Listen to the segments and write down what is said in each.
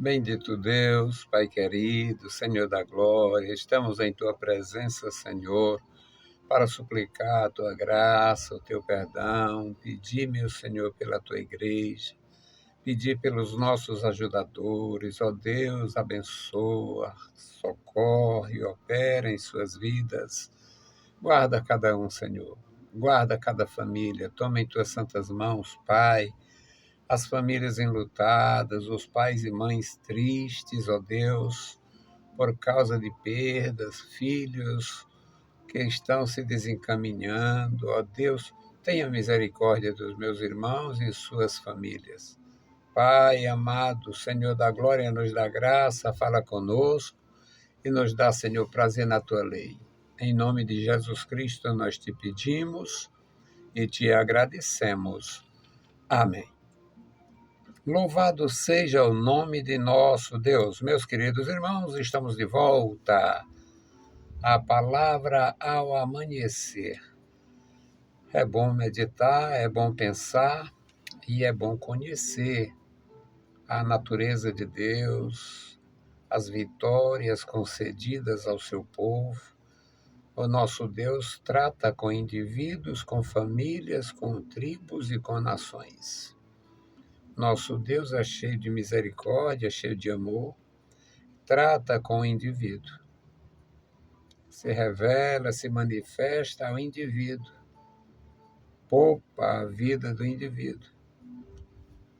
Bendito Deus, Pai querido, Senhor da glória, estamos em Tua presença, Senhor, para suplicar a Tua graça, o Teu perdão, pedir, meu Senhor, pela Tua igreja, pedir pelos nossos ajudadores, ó Deus, abençoa, socorre, opera em suas vidas, guarda cada um, Senhor, guarda cada família, toma em Tuas santas mãos, Pai, as famílias enlutadas, os pais e mães tristes, ó Deus, por causa de perdas, filhos que estão se desencaminhando, ó Deus, tenha misericórdia dos meus irmãos e suas famílias. Pai amado, Senhor da glória, nos dá graça, fala conosco e nos dá, Senhor, prazer na tua lei. Em nome de Jesus Cristo nós te pedimos e te agradecemos. Amém. Louvado seja o nome de nosso Deus. Meus queridos irmãos, estamos de volta. A palavra ao amanhecer. É bom meditar, é bom pensar e é bom conhecer a natureza de Deus, as vitórias concedidas ao seu povo. O nosso Deus trata com indivíduos, com famílias, com tribos e com nações. Nosso Deus é cheio de misericórdia, cheio de amor, trata com o indivíduo. Se revela, se manifesta ao indivíduo, poupa a vida do indivíduo,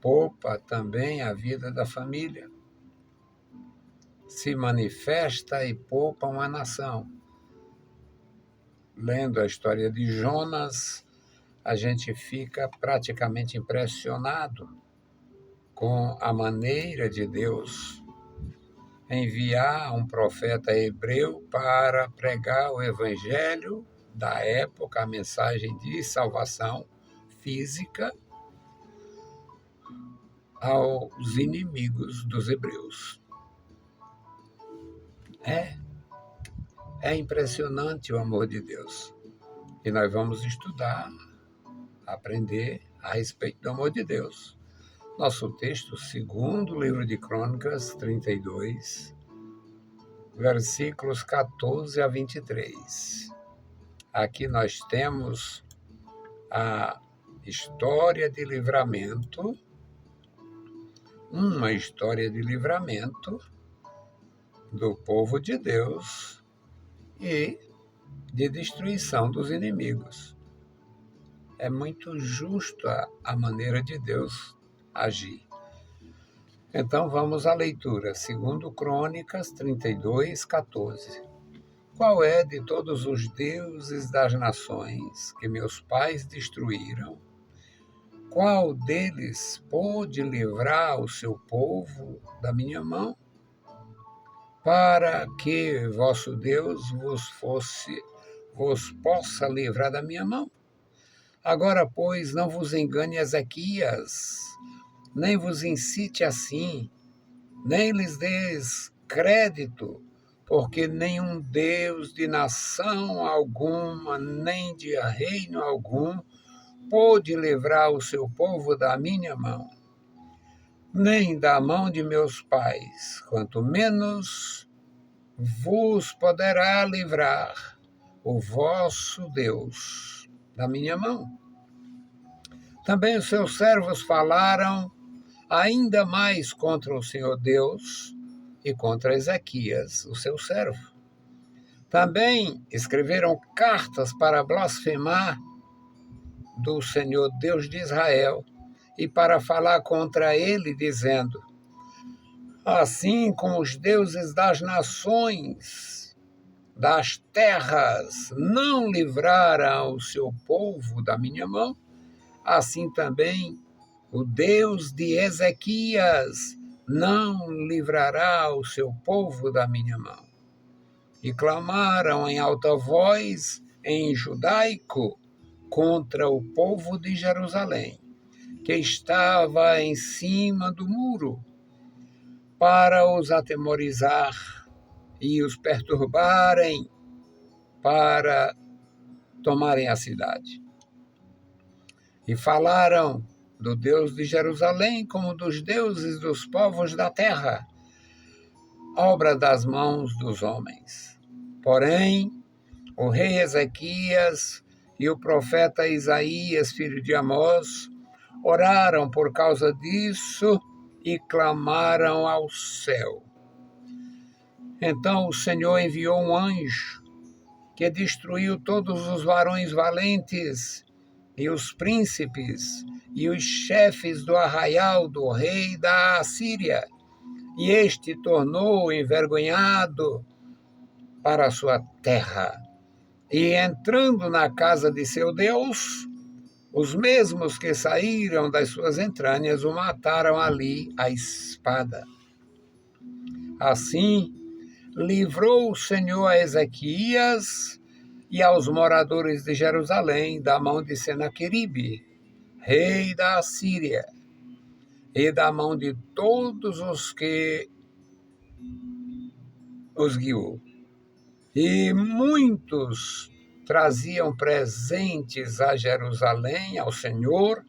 poupa também a vida da família. Se manifesta e poupa uma nação. Lendo a história de Jonas, a gente fica praticamente impressionado com a maneira de Deus enviar um profeta hebreu para pregar o evangelho da época, a mensagem de salvação física aos inimigos dos hebreus. É impressionante o amor de Deus. E nós vamos estudar, aprender a respeito do amor de Deus. Nosso texto, segundo livro de Crônicas, 32, versículos 14 a 23. Aqui nós temos a história de livramento, uma história de livramento do povo de Deus e de destruição dos inimigos. É muito justa a maneira de Deus agir. Então vamos à leitura, segundo Crônicas 32, 14. Qual é de todos os deuses das nações que meus pais destruíram? Qual deles pôde livrar o seu povo da minha mão? Para que vosso Deus vos possa livrar da minha mão? Agora, pois, não vos engane Ezequias, nem vos incite assim, nem lhes deis crédito, porque nenhum Deus de nação alguma, nem de reino algum, pôde livrar o seu povo da minha mão, nem da mão de meus pais, quanto menos vos poderá livrar o vosso Deus da minha mão. Também os seus servos falaram ainda mais contra o Senhor Deus e contra Ezequias, o seu servo. Também escreveram cartas para blasfemar do Senhor Deus de Israel e para falar contra ele, dizendo: assim como os deuses das nações, das terras, não livraram o seu povo da minha mão, assim também o Deus de Ezequias não livrará o seu povo da minha mão. E clamaram em alta voz, em judaico, contra o povo de Jerusalém, que estava em cima do muro, para os atemorizar e os perturbarem para tomarem a cidade. E falaram do Deus de Jerusalém como dos deuses dos povos da terra, obra das mãos dos homens. Porém, o rei Ezequias e o profeta Isaías, filho de Amós, oraram por causa disso e clamaram ao céu. Então o Senhor enviou um anjo que destruiu todos os varões valentes e os príncipes e os chefes do arraial do rei da Assíria, e este tornou envergonhado para a sua terra. E entrando na casa de seu Deus, os mesmos que saíram das suas entranhas o mataram ali à espada. Assim, livrou o Senhor a Ezequias e aos moradores de Jerusalém da mão de Senaqueribe, rei da Assíria, e da mão de todos os que os guiou. E muitos traziam presentes a Jerusalém, ao Senhor,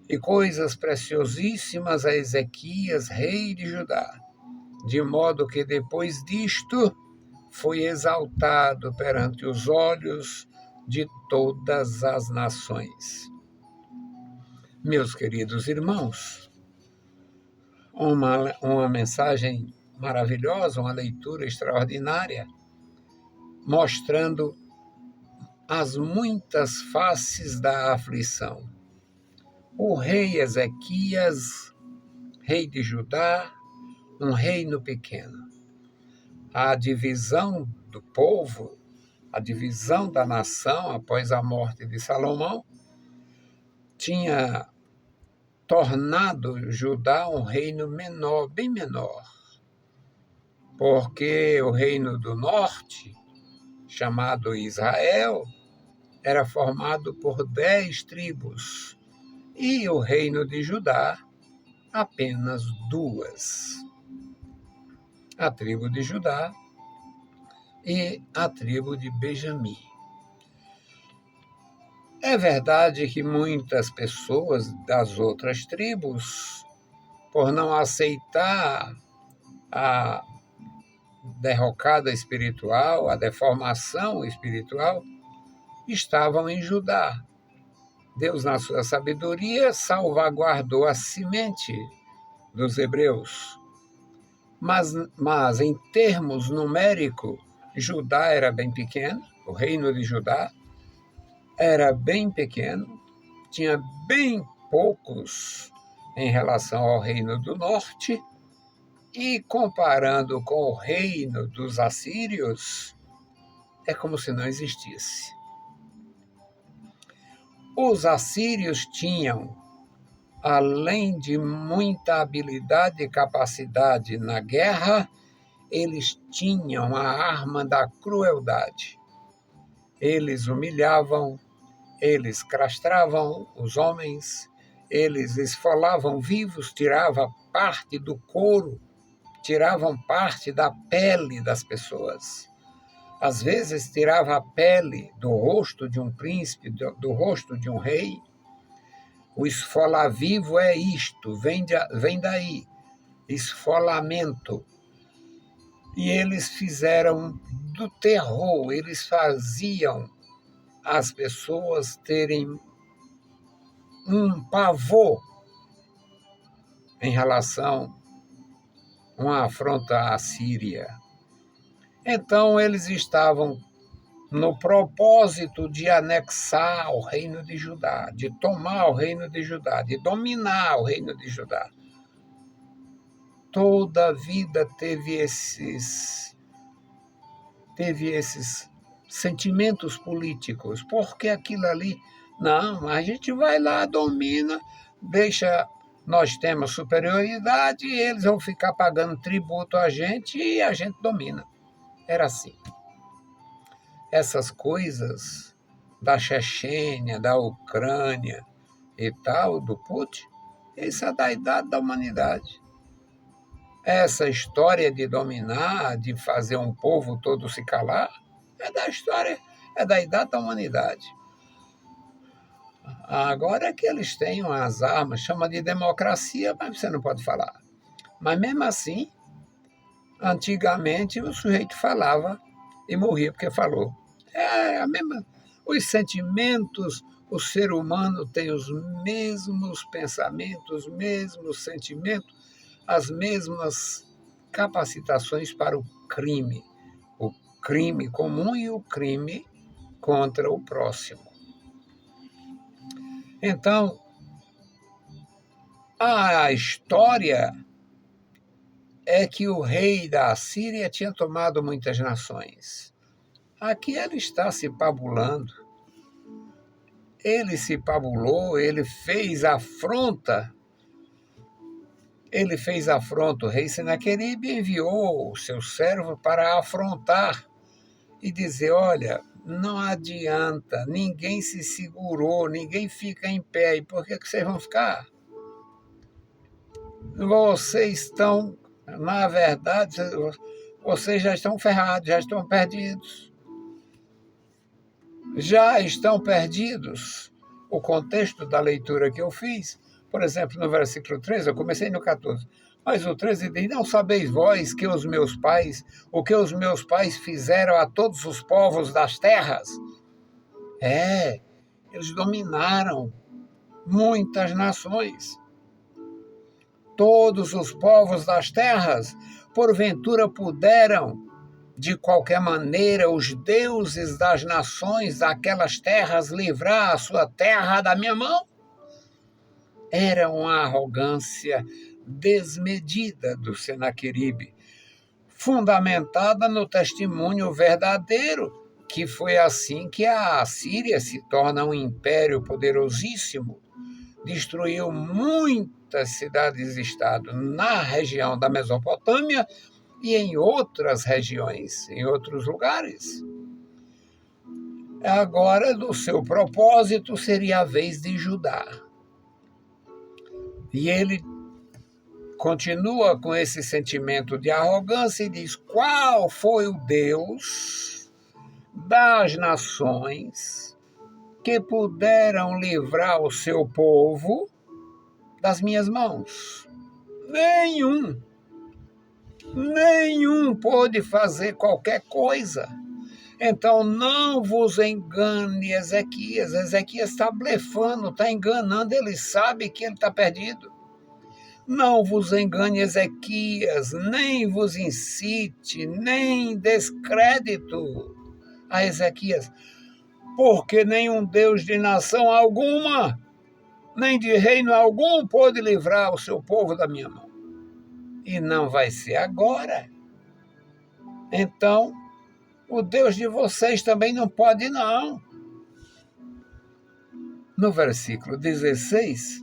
e coisas preciosíssimas a Ezequias, rei de Judá, de modo que depois disto foi exaltado perante os olhos de todas as nações. Meus queridos irmãos, uma mensagem maravilhosa, uma leitura extraordinária, mostrando as muitas faces da aflição. O rei Ezequias, rei de Judá, um reino pequeno. A divisão do povo, a divisão da nação após a morte de Salomão, tinha tornado Judá um reino menor, bem menor, porque o reino do norte, chamado Israel, era formado por 10 tribos, e o reino de Judá, apenas 2. A tribo de Judá e a tribo de Benjamim. É verdade que muitas pessoas das outras tribos, por não aceitar a derrocada espiritual, a deformação espiritual, estavam em Judá. Deus, na sua sabedoria, salvaguardou a semente dos hebreus. Mas em termos numéricos, Judá era bem pequeno, o reino de Judá era bem pequeno, tinha bem poucos em relação ao reino do norte, e comparando com o reino dos assírios, é como se não existisse. Os assírios tinham, além de muita habilidade e capacidade na guerra, eles tinham a arma da crueldade. Eles humilhavam, eles castravam os homens, eles esfolavam vivos, tiravam parte do couro, tiravam parte da pele das pessoas. Às vezes tirava a pele do rosto de um príncipe, do rosto de um rei. O esfolar vivo é isto, vem daí, esfolamento. E eles fizeram do terror, eles faziam as pessoas terem um pavor em relação a uma afronta à Síria. Então eles estavam no propósito de anexar o reino de Judá, de tomar o reino de Judá, de dominar o reino de Judá. Toda a vida teve esses sentimentos políticos, porque aquilo ali, não, a gente vai lá, domina, deixa, nós temos superioridade, e eles vão ficar pagando tributo a gente e a gente domina. Era assim. Essas coisas da Chechênia, da Ucrânia e tal, do Putin, isso é da idade da humanidade. Essa história de dominar, de fazer um povo todo se calar, é da idade da humanidade. Agora é que eles têm as armas, chama de democracia, mas você não pode falar. Mas mesmo assim, Antigamente, o sujeito falava e morria porque falou. É a mesma. Os sentimentos, o ser humano tem os mesmos pensamentos, os mesmos sentimentos, as mesmas capacitações para o crime. O crime comum e o crime contra o próximo. Então, a história é que o rei da Assíria tinha tomado muitas nações. Aqui ele está se pabulando. Ele se pabulou, ele fez afronta. Ele fez afronta. O rei Senaqueribe enviou o seu servo para afrontar e dizer: olha, não adianta, ninguém se segurou, ninguém fica em pé. E por que vocês vão ficar? Vocês estão, na verdade, vocês já estão ferrados, já estão perdidos. Já estão perdidos. O contexto da leitura que eu fiz, por exemplo, no versículo 13, eu comecei no 14, mas o 13 diz: não sabeis vós que o que os meus pais fizeram a todos os povos das terras? Eles dominaram muitas nações. Todos os povos das terras, porventura puderam, de qualquer maneira, os deuses das nações daquelas terras livrar a sua terra da minha mão? Era uma arrogância desmedida do Senaqueribe, fundamentada no testemunho verdadeiro, que foi assim que a Assíria se torna um império poderosíssimo, destruiu muitas cidades-estado na região da Mesopotâmia e em outras regiões, em outros lugares. Agora, do seu propósito, seria a vez de Judá. E ele continua com esse sentimento de arrogância e diz: qual foi o Deus das nações que puderam livrar o seu povo das minhas mãos? Nenhum pôde fazer qualquer coisa. Então não vos engane, Ezequias. Ezequias está blefando, está enganando, ele sabe que ele está perdido. Não vos engane, Ezequias, nem vos incite, nem descrédito a Ezequias, porque nenhum Deus de nação alguma, nem de reino algum, pôde livrar o seu povo da minha mão. E não vai ser agora. Então, o Deus de vocês também não pode, não. No versículo 16,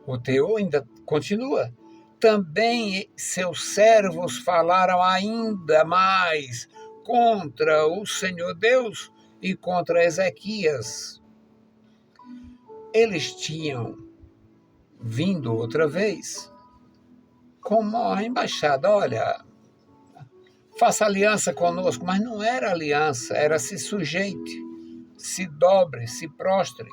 o teor ainda continua. Também seus servos falaram ainda mais contra o Senhor Deus e contra Ezequias. Eles tinham vindo outra vez como a embaixada: olha, faça aliança conosco, mas não era aliança, era se sujeite, se dobre, se prostre.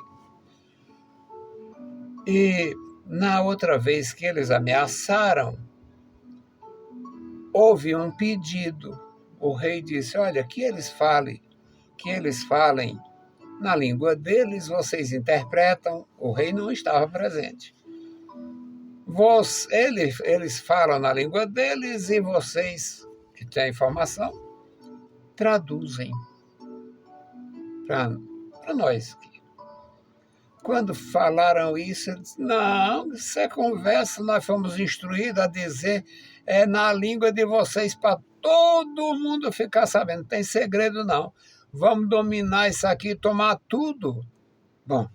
E na outra vez que eles ameaçaram, houve um pedido. O rei disse: olha, que eles falem na língua deles, vocês interpretam. O rei não estava presente. Eles falam na língua deles e vocês, que têm a informação, traduzem para nós. Quando falaram isso, eu disse: não, isso é conversa, nós fomos instruídos a dizer na língua de vocês para todo mundo ficar sabendo, não tem segredo não. Vamos dominar isso aqui, tomar tudo. Bom,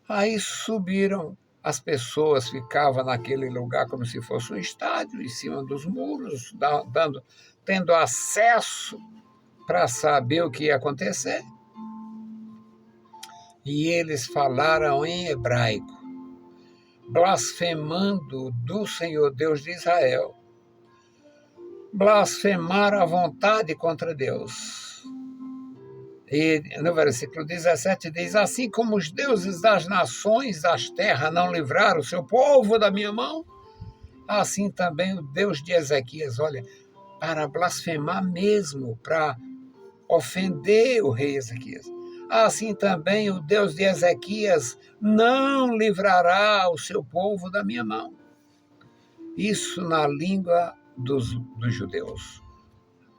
aí subiram, as pessoas ficavam naquele lugar como se fosse um estádio, em cima dos muros, tendo acesso para saber o que ia acontecer. E eles falaram em hebraico, blasfemando do Senhor Deus de Israel. Blasfemaram à vontade contra Deus. E no versículo 17 diz: assim como os deuses das nações das terras não livraram o seu povo da minha mão, Assim também o Deus de Ezequias, olha, para blasfemar mesmo, para ofender o rei Ezequias. Assim também o Deus de Ezequias não livrará o seu povo da minha mão. Isso na língua dos judeus,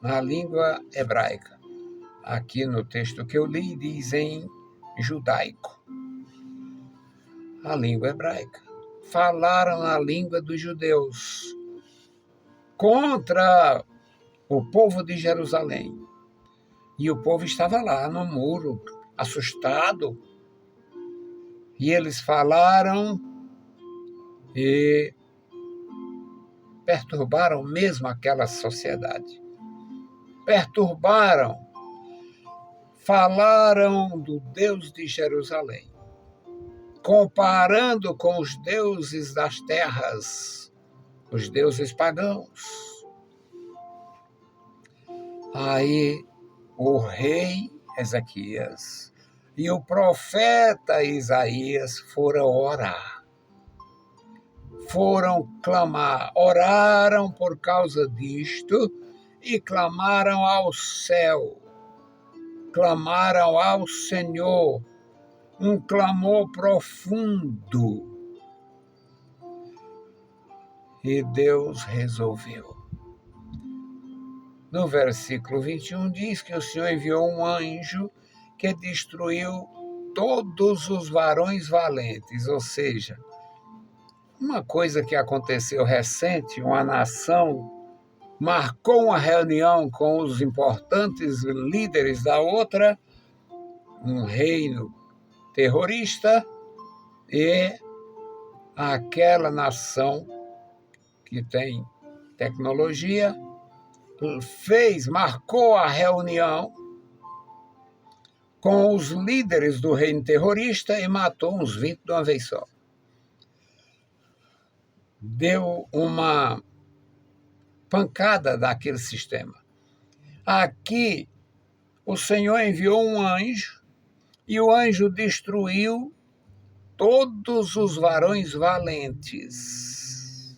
na língua hebraica. Aqui no texto que eu li diz em judaico, a língua hebraica. Falaram a língua dos judeus contra o povo de Jerusalém. E o povo estava lá no muro, assustado. E eles falaram e perturbaram mesmo aquela sociedade. Perturbaram, falaram do Deus de Jerusalém, comparando com os deuses das terras, os deuses pagãos. Aí o rei Ezequias e o profeta Isaías foram orar, foram clamar, oraram por causa disto e clamaram ao céu, clamaram ao Senhor, um clamor profundo. E Deus resolveu. No versículo 21 diz que o Senhor enviou um anjo que destruiu todos os varões valentes, ou seja, uma coisa que aconteceu recente, uma nação marcou uma reunião com os importantes líderes da outra, um reino terrorista, e aquela nação que tem tecnologia marcou a reunião com os líderes do reino terrorista e matou uns 20 de uma vez só. Deu uma pancada daquele sistema. Aqui, o Senhor enviou um anjo e o anjo destruiu todos os varões valentes,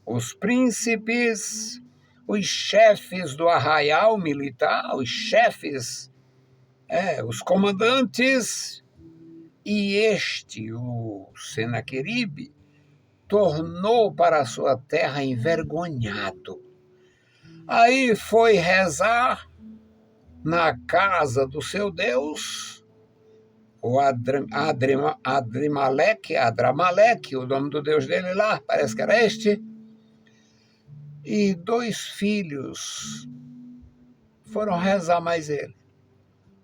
os príncipes, os chefes do arraial militar, os chefes, os comandantes, e o Senaqueribe, tornou para a sua terra envergonhado. Aí foi rezar na casa do seu Deus, o Adramaleque, o nome do Deus dele lá, parece que era este, e 2 filhos foram rezar mais ele.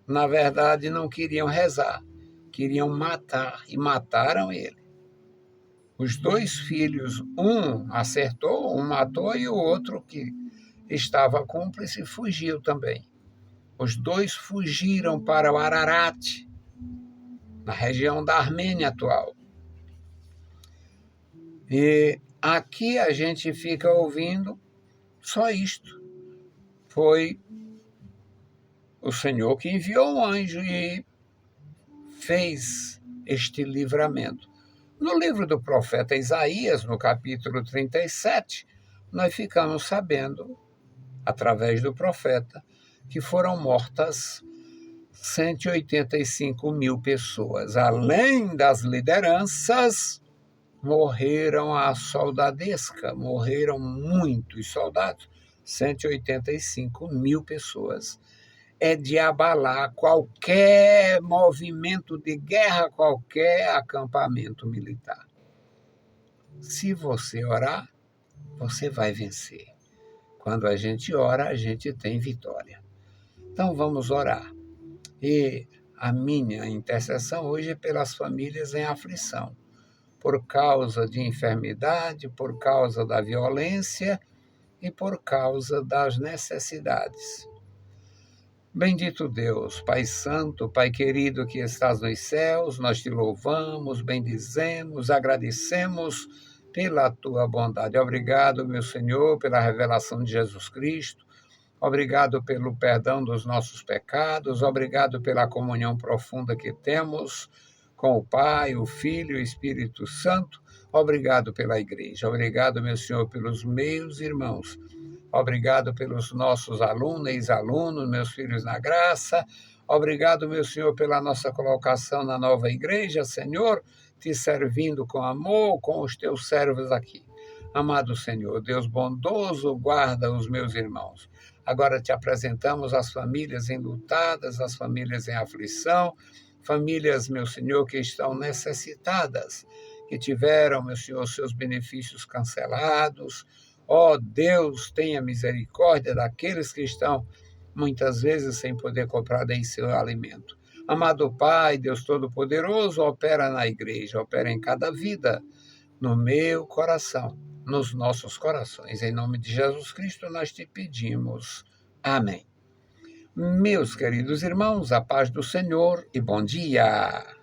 Na verdade, não queriam rezar, queriam matar, e mataram ele. Os 2 filhos, um acertou, um matou, e o outro, que estava cúmplice, fugiu também. Os 2 fugiram para o Ararat, na região da Armênia atual. E aqui a gente fica ouvindo só isto. Foi o Senhor que enviou um anjo e fez este livramento. No livro do profeta Isaías, no capítulo 37, nós ficamos sabendo, através do profeta, que foram mortas 185 mil pessoas. Além das lideranças, morreram a soldadesca, morreram muitos soldados, 185 mil pessoas. É de abalar qualquer movimento de guerra, qualquer acampamento militar. Se você orar, você vai vencer. Quando a gente ora, a gente tem vitória. Então vamos orar. E a minha intercessão hoje é pelas famílias em aflição, por causa de enfermidade, por causa da violência e por causa das necessidades. Bendito Deus, Pai Santo, Pai querido que estás nos céus, nós te louvamos, bendizemos, agradecemos pela tua bondade. Obrigado, meu Senhor, pela revelação de Jesus Cristo. Obrigado pelo perdão dos nossos pecados. Obrigado pela comunhão profunda que temos com o Pai, o Filho e o Espírito Santo. Obrigado pela igreja. Obrigado, meu Senhor, pelos meus irmãos. Obrigado pelos nossos alunos, ex-alunos, meus filhos na graça. Obrigado, meu Senhor, pela nossa colocação na nova igreja, Senhor, te servindo com amor, com os teus servos aqui. Amado Senhor, Deus bondoso, guarda os meus irmãos. Agora te apresentamos as famílias enlutadas, as famílias em aflição, famílias, meu Senhor, que estão necessitadas, que tiveram, meu Senhor, seus benefícios cancelados. Ó Deus, tenha misericórdia daqueles que estão muitas vezes sem poder comprar daí seu alimento. Amado Pai, Deus Todo-Poderoso, opera na igreja, opera em cada vida, no meu coração, nos nossos corações. Em nome de Jesus Cristo nós te pedimos. Amém. Meus queridos irmãos, a paz do Senhor e bom dia.